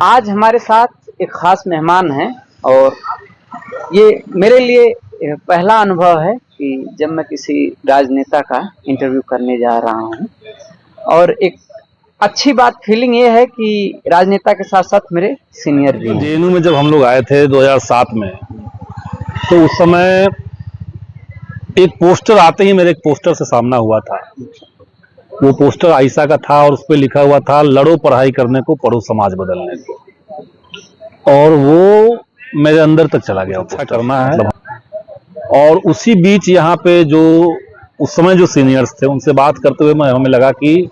आज हमारे साथ एक खास मेहमान हैं और ये मेरे लिए पहला अनुभव है कि जब मैं किसी राजनेता का इंटरव्यू करने जा रहा हूँ। और एक अच्छी बात फीलिंग ये है कि राजनेता के साथ साथ मेरे सीनियर भी हैं। जेएनयू में जब हम लोग आए थे 2007 में, तो उस समय एक पोस्टर आते ही मेरे एक पोस्टर से सामना हुआ था। वो पोस्टर आयशा का था और उस पर लिखा हुआ था, लड़ो पढ़ाई करने को, पढ़ो समाज बदलने को। और वो मेरे अंदर तक चला गया, अच्छा करना है। और उसी बीच यहाँ पे जो उस समय जो सीनियर्स थे उनसे बात करते हुए हमें लगा कि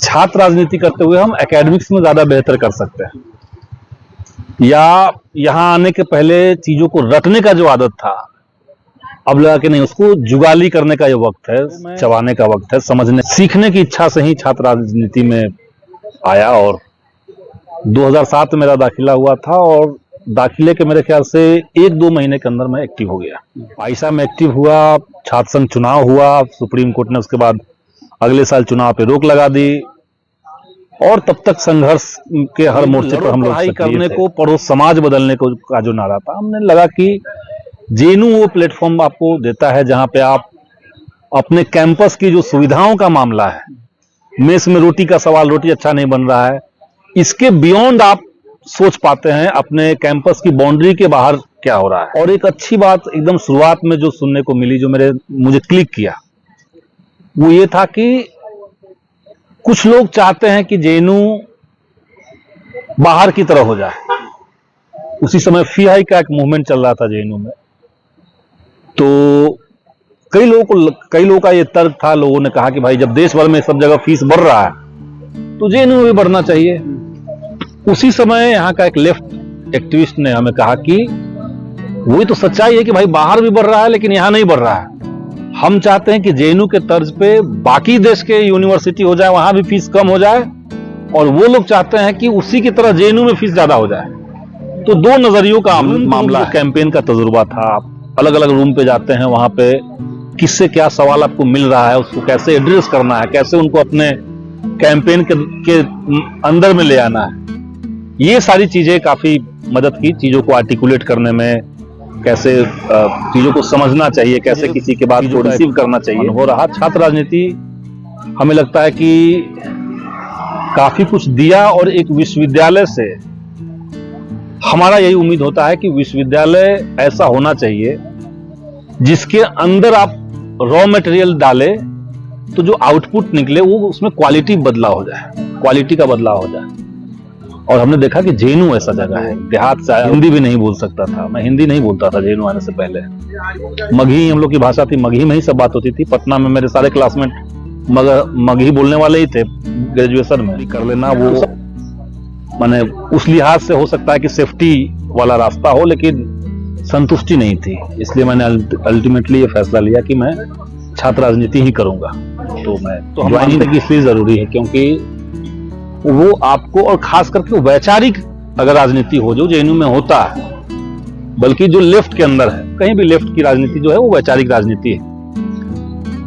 छात्र राजनीति करते हुए हम एकेडमिक्स में ज्यादा बेहतर कर सकते हैं, या यहाँ आने के पहले चीजों को रटने का जो आदत था, अब लगा कि नहीं, उसको जुगाली करने का ये वक्त है, चबाने का वक्त है, समझने सीखने की इच्छा से ही छात्र राजनीति में आया। और 2007 में मेरा दाखिला हुआ था और दाखिले के मेरे ख्याल से 1-2 महीने के अंदर मैं एक्टिव हो गया। आयशा में एक्टिव हुआ, छात्र संघ चुनाव हुआ, सुप्रीम कोर्ट ने उसके बाद अगले साल चुनाव पे रोक लगा दी। और तब तक संघर्ष के हर मोर्चे पर हम लोग पढ़ाई करने को, पढ़ो समाज बदलने को का जो नारा था, हमने लगा कि जेएनयू वो प्लेटफॉर्म आपको देता है जहां पे आप अपने कैंपस की जो सुविधाओं का मामला है, मेस में रोटी का सवाल, रोटी अच्छा नहीं बन रहा है, इसके बियॉन्ड आप सोच पाते हैं अपने कैंपस की बाउंड्री के बाहर क्या हो रहा है। और एक अच्छी बात एकदम शुरुआत में जो सुनने को मिली, जो मुझे क्लिक किया, वो ये था कि कुछ लोग चाहते हैं कि जेएनयू बाहर की तरह हो जाए। उसी समय फीहाई का एक मूवमेंट चल रहा था जेएनयू में, तो कई लोगों का ये तर्क था, लोगों ने कहा कि भाई जब देश भर में सब जगह फीस बढ़ रहा है तो जेएनयू में भी बढ़ना चाहिए। उसी समय यहाँ का एक लेफ्ट एक्टिविस्ट ने हमें कहा कि वही तो सच्चाई है कि भाई बाहर भी बढ़ रहा है लेकिन यहाँ नहीं बढ़ रहा है। हम चाहते हैं कि जेएनयू के तर्ज पे बाकी देश के यूनिवर्सिटी हो जाए, वहां भी फीस कम हो जाए, और वो लोग चाहते हैं कि उसी की तरह जेएनयू में फीस ज्यादा हो जाए। तो दो नजरियों का मामला, कैंपेन का तजुर्बा था। आप अलग अलग रूम पे जाते हैं, वहां पे किससे क्या सवाल आपको मिल रहा है, उसको कैसे एड्रेस करना है, कैसे उनको अपने कैंपेन के अंदर में ले आना है, ये सारी चीजें काफी मदद की, चीजों को आर्टिकुलेट करने में, कैसे चीजों को समझना चाहिए, कैसे किसी के बात को रिसीव करना चाहिए हो रहा। छात्र राजनीति हमें लगता है कि काफी कुछ दिया। और एक विश्वविद्यालय से हमारा यही उम्मीद होता है कि विश्वविद्यालय ऐसा होना चाहिए जिसके अंदर आप रॉ मटेरियल डाले तो जो आउटपुट निकले वो उसमें क्वालिटी बदलाव हो जाए, क्वालिटी का बदलाव हो जाए। और हमने देखा कि जेएनयू ऐसा जगह है। देहात से हिंदी भी नहीं बोल सकता था, मैं हिंदी नहीं बोलता था जेएनयू आने से पहले। मगही हम लोग की भाषा थी, मगही में ही सब बात होती थी। पटना में मेरे सारे क्लासमेट मगही बोलने वाले ही थे। ग्रेजुएशन में कर लेना वो माने उस लिहाज से हो सकता है कि सेफ्टी वाला रास्ता हो, लेकिन संतुष्टि नहीं थी। इसलिए मैंने अल्टीमेटली ये फैसला लिया कि मैं छात्र राजनीति ही करूंगा। तो हम मानते हैं कि इसलिए जरूरी है क्योंकि वो आपको, और खास करके वैचारिक अगर राजनीति हो जो जेएनयू में होता है, बल्कि जो लेफ्ट के अंदर है, कहीं भी लेफ्ट की राजनीति जो है वो वैचारिक राजनीति है,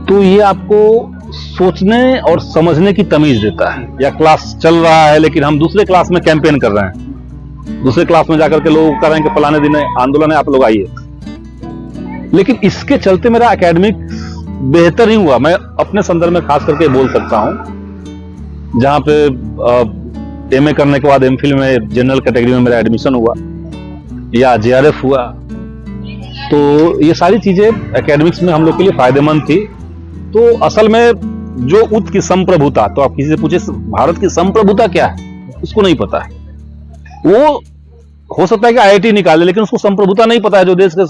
तो ये आपको सोचने और समझने की तमीज देता है। या क्लास चल रहा है लेकिन हम दूसरे क्लास में कैंपेन कर रहे हैं, दूसरे क्लास में जाकर के लोग कर रहे हैं कि फलाने दिन आंदोलन है, आप लोग आइए। लेकिन इसके चलते मेरा एकेडमिक बेहतर ही हुआ। मैं अपने संदर्भ में खास करके बोल सकता हूं, जहां पे एमए करने के बाद एमफिल में जनरल कैटेगरी में मेरा एडमिशन हुआ या जेआरएफ हुआ, तो ये सारी चीजें एकेडमिक्स में हम लोग के लिए फायदेमंद थी। तो असल में जो उच्च की संप्रभुता, तो आप किसी से पूछे भारत की संप्रभुता क्या है, उसको नहीं पता है। वो हो सकता है कि आईआईटी निकाले लेकिन उसको संप्रभुता नहीं पता है जो देश के